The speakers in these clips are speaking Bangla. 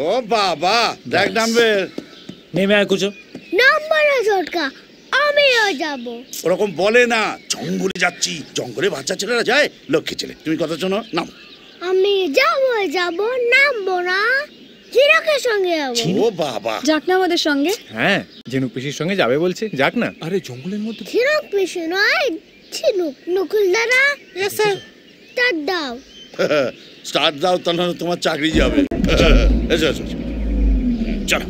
ও বাবা, দেখ নামবে। নেমে আয় কুচো। নাম্বার না ছোটকা, আমিও যাব। ওরকম বলে না, জঙ্গলে যাচ্ছি। জঙ্গলে বাচ্চা ছেলেরা যায়, লক্ষ্মী ছেলে। তুমি কথা শোনো, নাম। আমি যাব, নামবো না। ঝিনুকের সঙ্গে যাবো। ও বাবা, যাক না আমাদের সঙ্গে। হ্যাঁ, ঝিনুক পিসির সঙ্গে যাবে বলছে, যাক না। আরে জঙ্গলের মধ্যে ঝিনুক পিসি নয়, ঝিনুক। নকুল দাদা, স্টার্ট দাও। স্টার্ট দাও, তাহলে তোমার চাকরি যাবে। এসো এসো, চলো।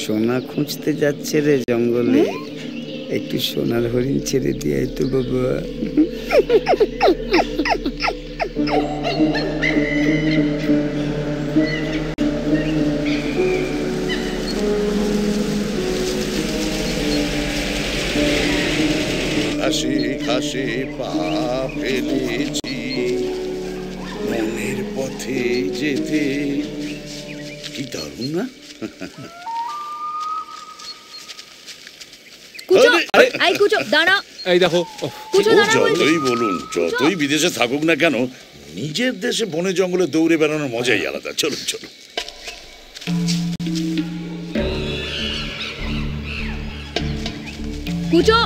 সোনা খুঁজতে যাচ্ছে রে জঙ্গলে, একটু সোনার হরিণ ছেড়ে দিয়ে তো বাবা। খাসি খাসি পা ফেলেছি মনের পথে যেতে। কি দারুণ না? কুচো, আই কুচো দাঁড়া। এই দেখো, কুচো দাঁড়া বলছি। যতই বলুন, যতই বিদেশে থাকুক না কেন, নিজের দেশে বনে জঙ্গলে দৌড়ে বেড়ানোর মজাই আলাদা। চলুন চলুন। কুচো,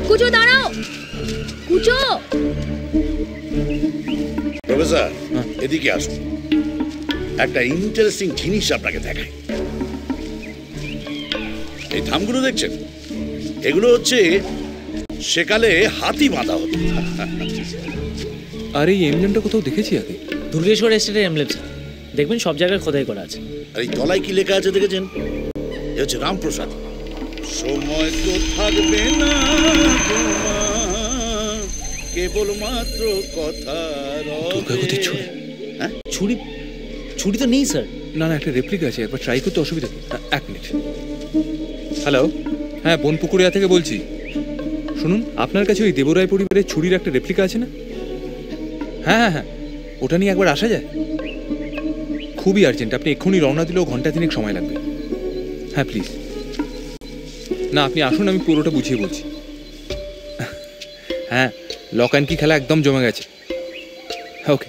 কুচো দাঁড়াও। কুচো, প্রফেসর এদিকে আসুন, একটা ইন্টারেস্টিং জিনিস আপনাকে দেখাই। এই থামগুলো দেখছেন, এগুলো হচ্ছে সেকালে হাতি বাঁধা হতো। আর এই এমব্লেমটা কোথাও দেখেছি আগে। দুর্গেশ্বর এস্টেটের এমব্লেম, দেখবেন সব জায়গায় খোদাই করা আছে। আর এই তলায় কি লেখা আছে দেখেছেন? এ হচ্ছে রামপ্রসাদ। সময় তো থাকবে না তোমার, কেবল মাত্র কথা দুর্গাবতী ছুরি। হ্যাঁ, ছুরি? ছুরি তো নেই স্যার। না না, একটা রেপ্লিকা আছে, একবার ট্রাই করতে অসুবিধা নেই। এক মিনিট। হ্যালো, হ্যাঁ বনপুকুরিয়া থেকে বলছি। শুনুন, আপনার কাছে ওই দেবরায় পরিবারের ছুরির একটা রেপ্লিকা আছে না? হ্যাঁ হ্যাঁ হ্যাঁ, ওটা নিয়ে একবার আসা যায়? খুবই আর্জেন্ট, আপনি এক্ষুনি রওনা দিলেও ঘন্টা তিনেক সময় লাগবে। হ্যাঁ প্লিজ। না আপনি আসুন, আমি পুরোটা বুঝিয়ে বলছি। হ্যাঁ, লক অ্যান্ড কি খেলা একদম জমে গেছে। হ্যাঁ ওকে,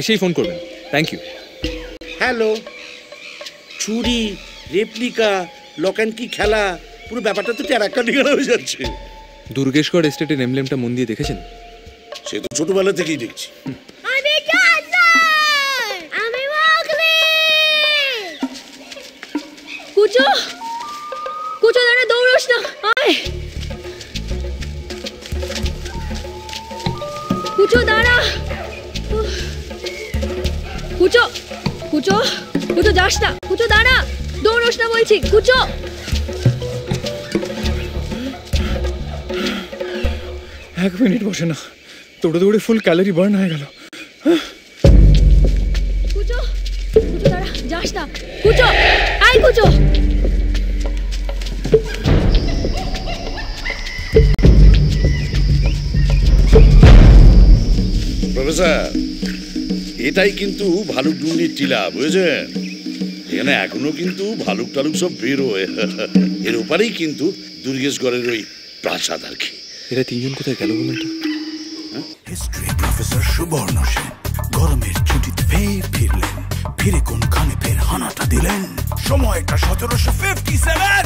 এসেই ফোন করবেন। Thank you. হ্যালো, ছুরি, রেপ্লিকা, লক অ্যান্ড কি খেলা, পুরো ব্যাপারটা তো টেরাক্কা ঠিকানা হয়ে যাচ্ছে। দুর্গেশ্বর এস্টেটের এমব্লেমটা মন দিয়ে দেখেছেন? সে তো ছোটবেলা থেকেই দেখছি। আমি জানতাম, আমি মাগলি। কুচো, কুচো দাঁড়া, দৌড়স না। আয় কুচো দাঁড়া। কুচো, কুচো, কুচো যাস না। কুচো দাঁড়া, দৌড়স না বলছি। কুচো, এক মিনিট বসে না, দৌড়ে দৌড়ে ফুল ক্যালোরি বার্ন হয়ে গেল। কুচো, কুচো দাঁড়া, যাস না। কুচো, আয় কুচো। প্রফেসর, এটাই কিন্তু ভালুক ডুঙ্গির টিলা, বুঝেছেন? এখানে এখনো কিন্তু ভালুক টালুক সব বেরোয়। এর ওপারেই কিন্তু দুর্গেশগড়ের ওই প্রাসাদ আর কি। এরা তিনজন কোথায় গেল বলুন তো? হিস্ট্রি প্রফেসর সুবর্ণ সেন গরমের ছুটিতে ফের ফিরলেন। ফিরে কোনখানে ফের হানাটা দিলেন। সময়টা 1757।